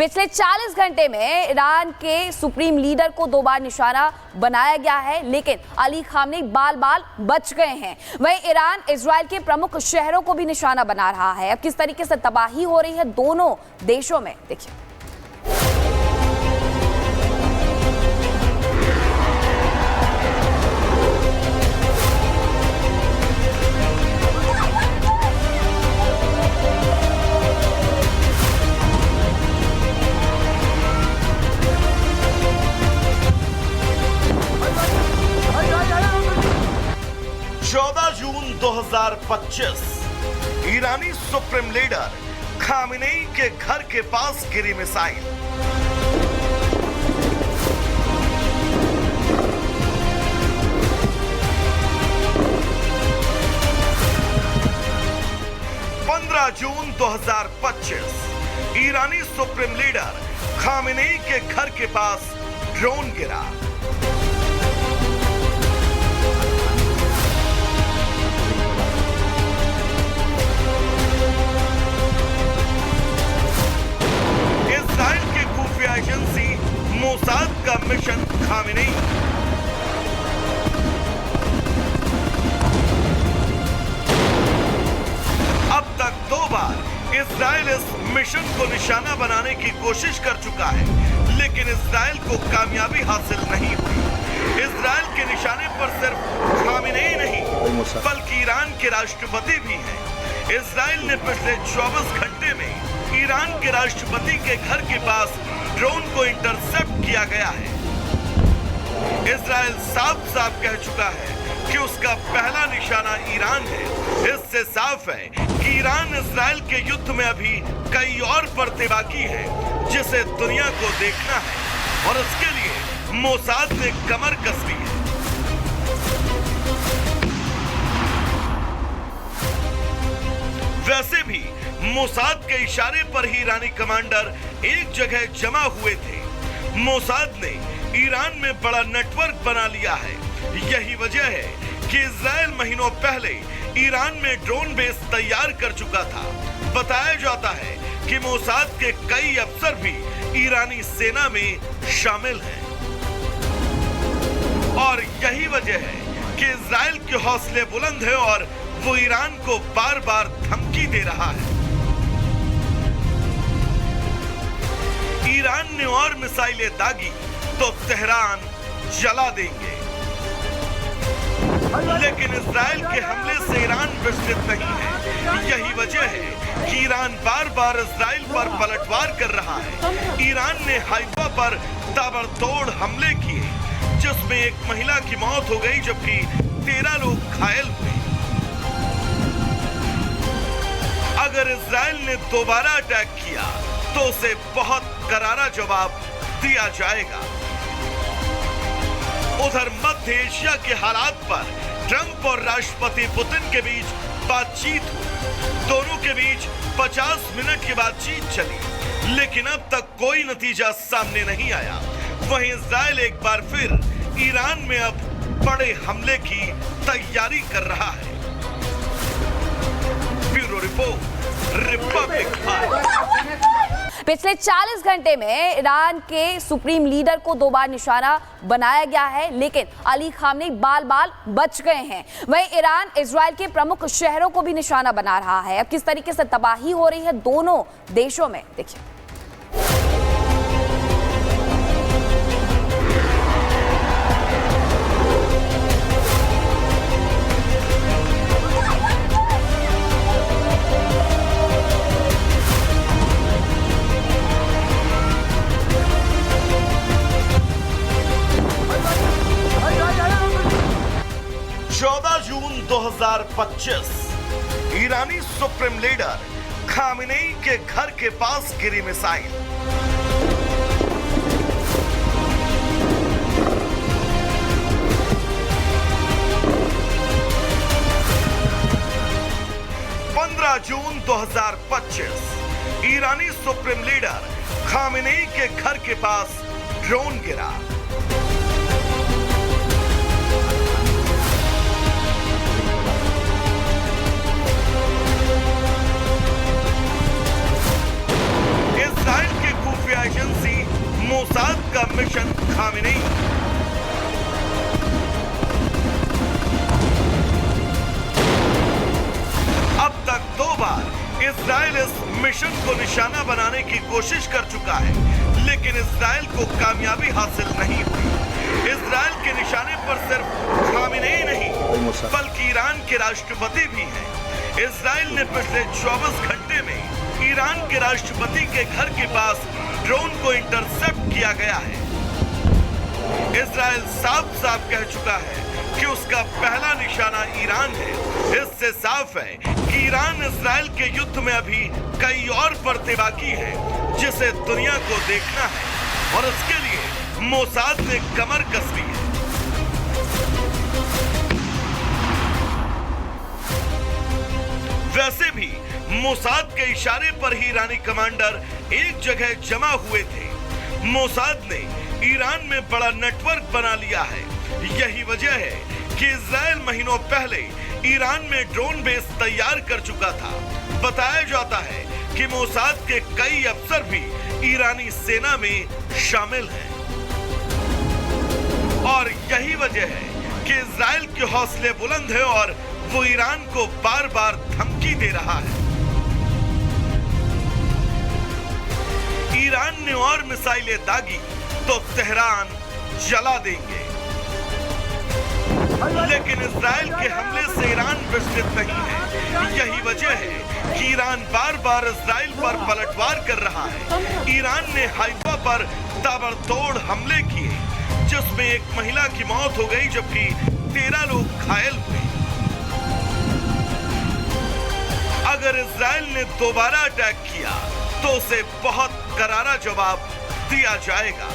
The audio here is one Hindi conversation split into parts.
पिछले 40 घंटे में ईरान के सुप्रीम लीडर को 2 बार निशाना बनाया गया है, लेकिन अली खामनेई बाल बाल बच गए हैं। वहीं ईरान इजराइल के प्रमुख शहरों को भी निशाना बना रहा है। अब किस तरीके से तबाही हो रही है दोनों देशों में, देखिए। जून 2025 ईरानी सुप्रीम लीडर खामेनेई के घर के पास गिरी मिसाइल। जून 2025 ईरानी सुप्रीम लीडर खामेनेई के घर के पास ड्रोन गिरा। इजराइल की खुफिया एजेंसी मोसाद का मिशन खामेनेई। अब तक 2 बार इजराइल इस मिशन को निशाना बनाने की कोशिश कर चुका है, लेकिन इजराइल को कामयाबी हासिल नहीं हुई। इजराइल के निशाने पर सिर्फ खामेनेई नहीं, बल्कि ईरान के राष्ट्रपति भी हैं। इजराइल ने पिछले 24 घंटे में ईरान के राष्ट्रपति के घर के पास ड्रोन को इंटरसेप्ट किया गया है। इजराइल साफ साफ कह चुका है कि उसका पहला निशाना ईरान है। इससे साफ है कि ईरान इजराइल के युद्ध में अभी कई और परतें बाकी हैं, जिसे दुनिया को देखना है, और उसके लिए मोसाद ने कमर कस ली है। वैसे भी मोसाद के इशारे पर ही ईरानी कमांडर एक जगह जमा हुए थे। मोसाद ने ईरान में बड़ा नेटवर्क बना लिया है। यही वजह है कि इजराइल महीनों पहले ईरान में ड्रोन बेस तैयार कर चुका था। बताया जाता है कि मोसाद के कई अफसर भी ईरानी सेना में शामिल हैं, और यही वजह है कि इजराइल के हौसले बुलंद हैं और वो ईरान को बार बार धमकी दे रहा है। ईरान ने और मिसाइलें दागी तो तेहरान जला देंगे, लेकिन इजराइल के हमले से ईरान विचलित नहीं है। यही वजह है कि ईरान बार बार इजराइल पर पलटवार कर रहा है। ईरान ने हाइफा पर ताबड़तोड़ हमले किए, जिसमें एक महिला की मौत हो गई, जबकि 13 लोग घायल हुए। अगर इजराइल ने दोबारा अटैक किया तो उसे बहुत करारा जवाब दिया जाएगा। उधर मध्य एशिया के हालात पर ट्रंप और राष्ट्रपति पुतिन के बीच बातचीत हुई। दोनों के बीच 50 मिनट की बातचीत चली, लेकिन अब तक कोई नतीजा सामने नहीं आया। वहीं इजराइल एक बार फिर ईरान में अब बड़े हमले की तैयारी कर रहा है। Bureau report, Republic Bharat. पिछले 40 घंटे में ईरान के सुप्रीम लीडर को 2 बार निशाना बनाया गया है, लेकिन अली खामनेई बाल बाल बच गए हैं। वहीं ईरान इजराइल के प्रमुख शहरों को भी निशाना बना रहा है। अब किस तरीके से तबाही हो रही है दोनों देशों में, देखिए। जून 2025 ईरानी सुप्रीम लीडर खामेनेई के घर के पास गिरी मिसाइल। जून 2025 ईरानी सुप्रीम लीडर खामेनेई के घर के पास ड्रोन गिरा। इजराइल के खुफिया मोसाद का मिशन खामेनेई। अब तक 2 बार इजराइल इस मिशन को निशाना बनाने की कोशिश कर चुका है, लेकिन इजराइल को कामयाबी हासिल नहीं हुई। इजराइल के निशाने पर सिर्फ खामेनेई नहीं, बल्कि ईरान के राष्ट्रपति भी हैं। इजराइल ने पिछले 24 घंटे में ईरान के राष्ट्रपति के घर के पास ड्रोन को इंटरसेप्ट किया गया है। इजराइल साफ साफ कह चुका है कि उसका पहला निशाना ईरान है। इससे साफ है कि ईरान इजराइल के युद्ध में अभी कई और परतें बाकी हैं, जिसे दुनिया को देखना है, और इसके लिए मोसाद ने कमर कस ली है। वैसे भी मोसाद के इशारे पर ही ईरानी कमांडर एक जगह जमा हुए थे। मोसाद ने ईरान में बड़ा नेटवर्क बना लिया है। यही वजह है कि इजराइल महीनों पहले ईरान में ड्रोन बेस तैयार कर चुका था। बताया जाता है कि मोसाद के कई अफसर भी ईरानी सेना में शामिल हैं, और यही वजह है कि इजराइल के हौसले बुलंद है और वो ईरान को बार बार धमकी दे रहा है। ईरान ने और मिसाइलें दागी तो तेहरान जला देंगे, लेकिन इजराइल के हमले से ईरान विचलित नहीं है। यही वजह है कि ईरान बार बार इजराइल पर पलटवार कर रहा है। ईरान ने हाइफा पर ताबड़तोड़ हमले किए, जिसमें एक महिला की मौत हो गई, जबकि 13 लोग घायल हुए। अगर इजराइल ने दोबारा अटैक किया तो उसे बहुत करारा जवाब दिया जाएगा।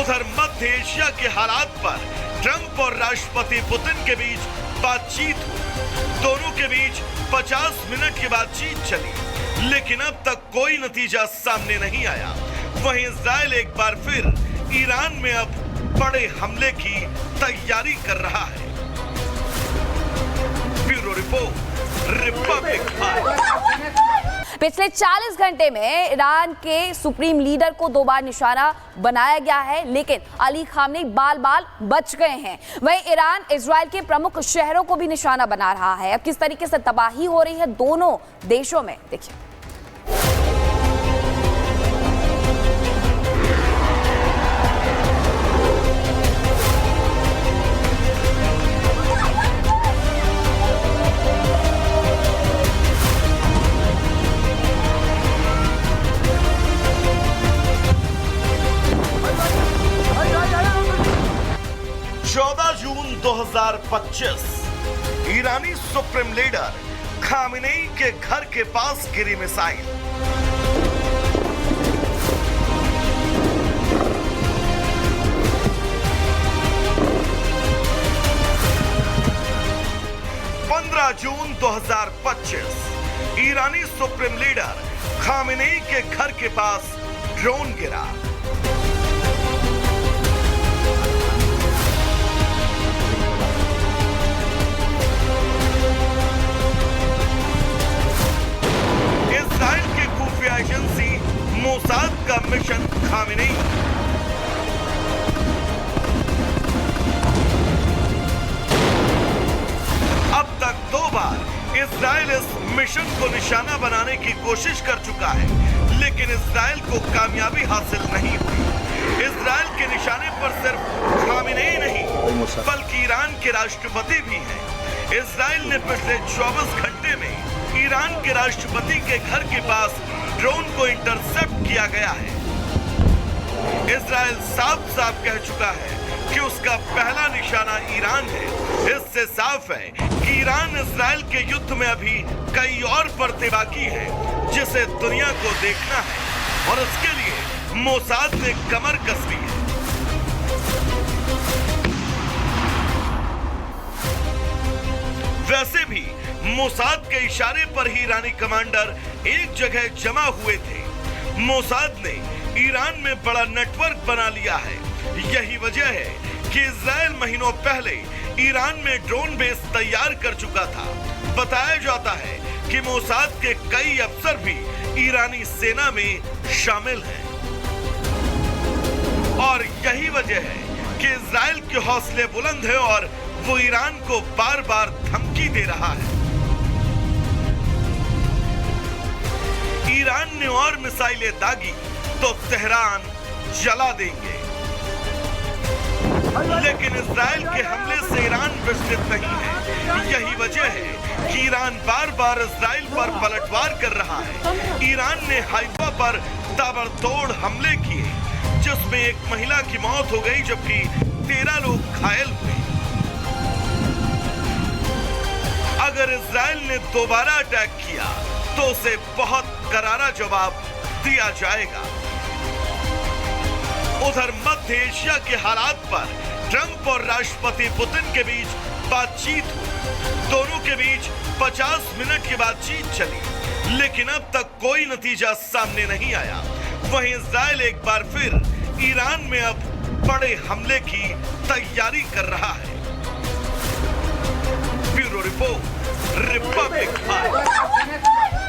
उधर मध्य एशिया के हालात पर ट्रंप और राष्ट्रपति पुतिन के बीच बातचीत हुई। दोनों के बीच 50 मिनट की बातचीत चली, लेकिन अब तक कोई नतीजा सामने नहीं आया। वहीं इजराइल एक बार फिर ईरान में अब बड़े हमले की तैयारी कर रहा है। Bureau report, Republic Bharat. पिछले 40 घंटे में ईरान के सुप्रीम लीडर को 2 बार निशाना बनाया गया है, लेकिन अली खामनेई बाल बाल बच गए हैं। वहीं ईरान इजराइल के प्रमुख शहरों को भी निशाना बना रहा है। अब किस तरीके से तबाही हो रही है दोनों देशों में, देखिए। जून 2025 ईरानी सुप्रीम लीडर खामेनेई के घर के पास गिरी मिसाइल। जून 2025 ईरानी सुप्रीम लीडर खामेनेई के घर के पास ड्रोन गिरा। इजराइल के खुफिया एजेंसी मोसाद का मिशन खामेनेई। अब तक 2 बार इजराइल इस मिशन को निशाना बनाने की कोशिश कर चुका है, लेकिन इजराइल को कामयाबी हासिल नहीं हुई। इजराइल के निशाने पर सिर्फ खामेनेई नहीं, बल्कि ईरान के राष्ट्रपति भी हैं। इजराइल ने पिछले 24 घंटे में ईरान के राष्ट्रपति के घर के पास ड्रोन को इंटरसेप्ट किया गया है। इजराइल साफ साफ कह चुका है कि उसका पहला निशाना ईरान है। इससे साफ है कि ईरान इजराइल के युद्ध में अभी कई और परतें बाकी हैं, जिसे दुनिया को देखना है, और इसके लिए मोसाद ने कमर कस ली है। वैसे भी मोसाद के इशारे पर ही ईरानी कमांडर एक जगह जमा हुए थे। मोसाद ने ईरान में बड़ा नेटवर्क बना लिया है। यही वजह है कि इजराइल महीनों पहले ईरान में ड्रोन बेस तैयार कर चुका था। बताया जाता है कि मोसाद के कई अफसर भी ईरानी सेना में शामिल हैं। और यही वजह है कि इजराइल के हौसले बुलंद है और वो ईरान को बार बार धमकी दे रहा है। ईरान ने और मिसाइलें दागी तो तेहरान जला देंगे, लेकिन इजराइल के हमले से ईरान विचलित नहीं है। यही वजह है कि ईरान बार बार इजराइल पर पलटवार कर रहा है। ईरान ने हाइफा पर ताबड़तोड़ हमले किए, जिसमें एक महिला की मौत हो गई जबकि 13 लोग घायल हुए। अगर इजराइल ने दोबारा अटैक किया तो उसे बहुत करारा जवाब दिया जाएगा। उधर मध्य एशिया के हालात पर ट्रंप और राष्ट्रपति पुतिन के बीच बातचीत हुई। दोनों के बीच 50 मिनट की बातचीत चली, लेकिन अब तक कोई नतीजा सामने नहीं आया। वहीं इजराइल एक बार फिर ईरान में अब बड़े हमले की तैयारी कर रहा है। Bureau report, Republic.